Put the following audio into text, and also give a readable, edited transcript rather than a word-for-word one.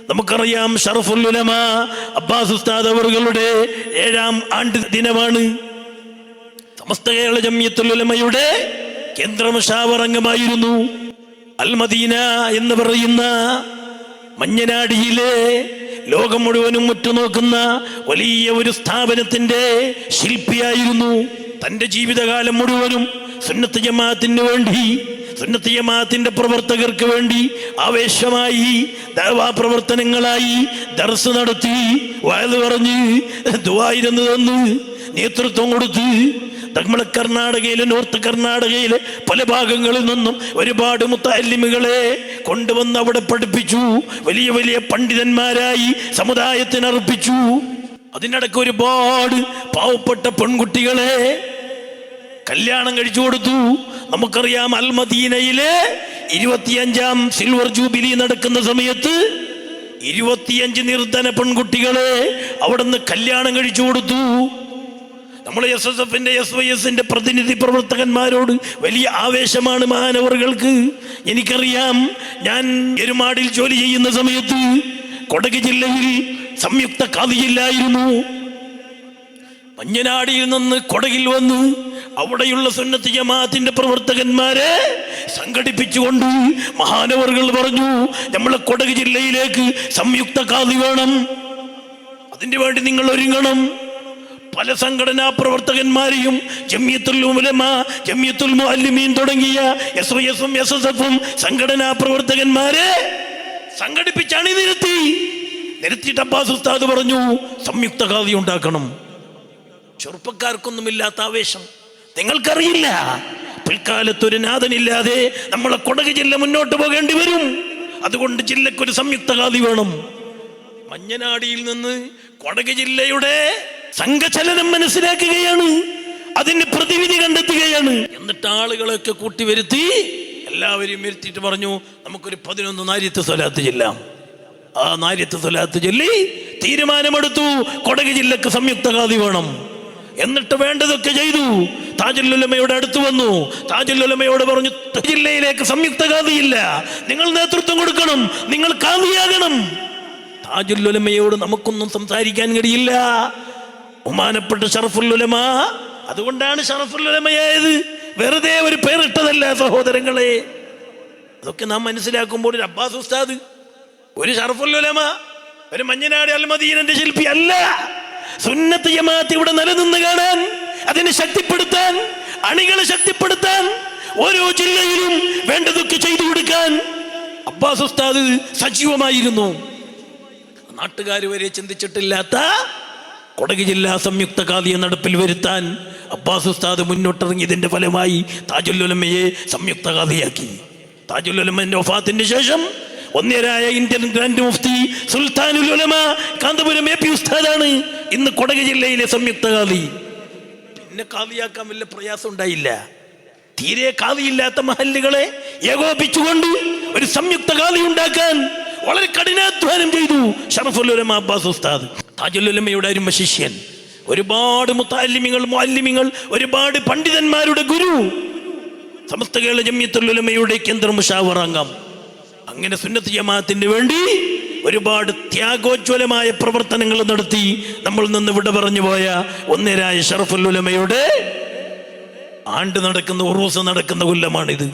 നമുക്കറിയാം ഷറഫുൽ ഉലമ അബ്ബാസ് ഉസ്താദ് അവറുകളുടെ 7ാം ആണ്ട് ദിനമാണ്. സമസ്ത കേരള ജംഇയ്യത്തുൽ ഉലമയുടെ കേന്ദ്ര മശാവർ അംഗമായിരുന്നു. അൽ മദീന എന്ന് പറയുന്ന മഞ്ഞനാടിയിലെ ലോകം മുഴുവനും ഉറ്റുനോക്കുന്ന വലിയ ഒരു സ്ഥാപനത്തിന്റെ ശില്പിയായിരുന്നു. തന്റെ ജീവിതകാലം മുഴുവനും സുന്നത്ത് ജമാഅത്തിന് വേണ്ടി, സുന്നത്ത് ജമാഅത്തിന്റെ പ്രവർത്തകർക്ക് വേണ്ടി ആവേശമായി ദഅവാ പ്രവർത്തനങ്ങളായി ദർസ് നടത്തി, വഅദ് പറഞ്ഞ്, ദുആഇരുന്ന് തന്ന്, നേതൃത്വം കൊടുത്ത് നമ്മളെ കർണാടകയിലെ, നോർത്ത് കർണാടകയിലെ പല ഭാഗങ്ങളിൽ നിന്നും ഒരുപാട് മുത്തഅല്ലിമുകളെ കൊണ്ടുവന്ന് അവിടെ പഠിപ്പിച്ചു. വലിയ വലിയ പണ്ഡിതന്മാരായി സമുദായത്തിന് അർപ്പിച്ചു. അതിനിടയ്ക്ക് ഒരുപാട് പാവപ്പെട്ട പെൺകുട്ടികളെ കല്യാണം കഴിച്ചു കൊടുത്തു. നമുക്കറിയാം അൽ മദീനയിലെ 25ാം സിൽവർ ജൂബിലി നടക്കുന്ന സമയത്ത് 25 നിർധന പെൺകുട്ടികളെ അവിടുന്ന് കല്യാണം കഴിച്ചു കൊടുത്തു. നമ്മൾ SSFന്റെ SYSന്റെ പ്രതിനിധി പ്രവർത്തകന്മാരോട് വലിയ ആവേശമാണ് മഹാനവറുകൾക്ക്. എനിക്കറിയാം, ഞാൻ എരുമാടിൽ ജോലി ചെയ്യുന്ന സമയത്ത് കൊടക് ജില്ലയിൽ സംയുക്ത ഖാദിയില്ലായിരുന്നു. മഞ്ഞനാടിയിൽ നിന്ന് കൊടകിൽ വന്ന് അവിടെയുള്ള സുന്നത്ത് ജമാഅത്തിന്റെ പ്രവർത്തകന്മാരെ സംഘടിപ്പിച്ചുകൊണ്ട് മഹാനവറുകൾ പറഞ്ഞു, നമ്മളെ കൊടക് ജില്ലയിലേക്ക് സംയുക്ത ഖാദി വേണം, അതിനു വേണ്ടി നിങ്ങൾ ഒരുങ്ങണം. പല സംഘടനാ പ്രവർത്തകന്മാരെയും ജംഇയ്യത്തുൽ ഉലമ, ജംഇയ്യത്തുൽ മുഅല്ലിമീൻ തുടങ്ങിയ SYSഉം SSFും സംഘടനാ പ്രവർത്തകന്മാരെ സംഘടിപ്പിച്ച് നിരത്തിയിട്ട് അബ്ബാസ് ഉസ്താദ് പറഞ്ഞു, സംയുക്ത ഖാദി ഉണ്ടാക്കണം. ചെറുപ്പക്കാർക്കൊന്നുമില്ലാത്ത ആവേശം. നിങ്ങൾക്കറിയില്ല, പിൽക്കാലത്തൊരു നാഥനില്ലാതെ നമ്മളെ കൊടക് ജില്ല മുന്നോട്ട് പോകേണ്ടി വരും. അതുകൊണ്ട് ജില്ലക്കൊരു സംയുക്ത ഖാദി വേണം. മഞ്ഞനാടിയിൽ നിന്ന് കൊടക് ജില്ലയുടെ സംഘചലനം മനസ്സിലാക്കുകയാണ്, അതിന് പ്രതിവിധി കണ്ടെത്തുകയാണ്. എന്നിട്ട് ആളുകളൊക്കെ കൂട്ടി വരുത്തി, എല്ലാവരെയും വരുത്തിയിട്ട് പറഞ്ഞു, നമുക്കൊരു 11 നാരിയത്ത് സ്വലാത്ത് ചെല്ലാം. ആ നാരിയത്ത് സ്വലാത്ത് ചൊല്ലി തീരുമാനമെടുത്തു, കൊടക് ജില്ലക്ക് സംയുക്ത ഖാദി വേണം. എന്നിട്ട് വേണ്ടതൊക്കെ ചെയ്തു. താജുൽ ഉലമയുടെ അടുത്ത് വന്നു. താജുൽ ഉലമയോട് പറഞ്ഞു, ജില്ലയിലേക്ക് സംയുക്ത ഖാദിയില്ല, നിങ്ങൾ നേതൃത്വം കൊടുക്കണം, നിങ്ങൾ ഖാദിയാകണം. താജുൽ ഉലമയോട് നമുക്കൊന്നും സംസാരിക്കാൻ കഴിയില്ല, ബഹുമാനപ്പെട്ട ഷറഫുൽ ഉലമ. അതുകൊണ്ടാണ് ഷറഫുൽ ഉലമയായത്, വെറുതെ ഒരു പേരിട്ടതല്ല സഹോദരങ്ങളെ. അതൊക്കെ നാം മനസ്സിലാക്കുമ്പോൾ ഒരു അബ്ബാസ് ഉസ്താദ്, ഒരു ഷറഫുൽ ഉലമ, ഒരു മഞ്ഞനാട് അൽ മദീനന്റെ ശില്പി അല്ല. സുന്നത്ത് ജമാഅത്ത് ഇവിടെ നിലനിന്ന് കാണാൻ, അതിനെ ശക്തിപ്പെടുത്താൻ, അണികളെ ശക്തിപ്പെടുത്താൻ, ഓരോ ജില്ലയിലും വേണ്ടതൊക്കെ ചെയ്തു കൊടുക്കാൻ അബ്ബാസ് ഉസ്താദ് സജീവമായിരുന്നു. നാട്ടുകാർ വരെ ചിന്തിച്ചിട്ടില്ലാത്ത കൊടക് ജില്ലാ സംയുക്ത ഖാദിയെ നടപ്പിൽ വരുത്താൻ അബ്ബാസ് ഉസ്താദ് മുന്നോട്ടിറങ്ങിയതിന്റെ ഫലമായി താജുൽ ഉലമയെ സംയുക്ത ഖാദിയാക്കി. താജുൽ ഉലമന്റെ വഫാത്തിന്റെ ശേഷം ഒന്നേരായ ഇന്ത്യൻ ഗ്രാൻഡ് മുഫ്തി സുൽത്താനുൽ ഉലമ കാന്തപുരം AP ഉസ്താദാണ് ഇന്ന് കൊടക് ജില്ലയിലെ സംയുക്ത ഖാദി. പിന്നെ ഖാദിയാക്കാൻ വലിയ പ്രയാസം ഉണ്ടായില്ല. തീരെ ഖാദിയില്ലാത്ത മഹല്ലുകളെ ഏകോപിച്ചുകൊണ്ട് ഒരു സംയുക്ത ഖാദി ഉണ്ടാക്കാൻ വളരെ കഠിനാധ്വാനം ചെയ്തു ഷറഫുൽ ഉലമ അബ്ബാസ് ഉസ്താദ്. താജുൽ ഉലമയുടെ അരുമ ശിഷ്യൻ, ഒരുപാട് മുത്തഅല്ലിമീങ്ങൾ, മുഅല്ലിമീങ്ങൾ, ഒരുപാട് പണ്ഡിതന്മാരുടെ ഗുരു, സമസ്ത കേരള ജംഇയ്യത്തുൽ ഉലമയുടെ കേന്ദ്ര മുശാവറ അംഗം. അങ്ങനെ സുന്നത്ത് ജമാഅത്തിന് വേണ്ടി ഒരുപാട് ത്യാഗോജ്വലമായ പ്രവർത്തനങ്ങൾ നടത്തി നമ്മൾ നിന്ന് വിട പറഞ്ഞു പോയ ഒന്നേരായ ഷറഫുൽ ഉലമയുടെ ആണ്ട് നടക്കുന്ന, ഉറൂസ് നടക്കുന്ന കൊല്ലമാണിത്.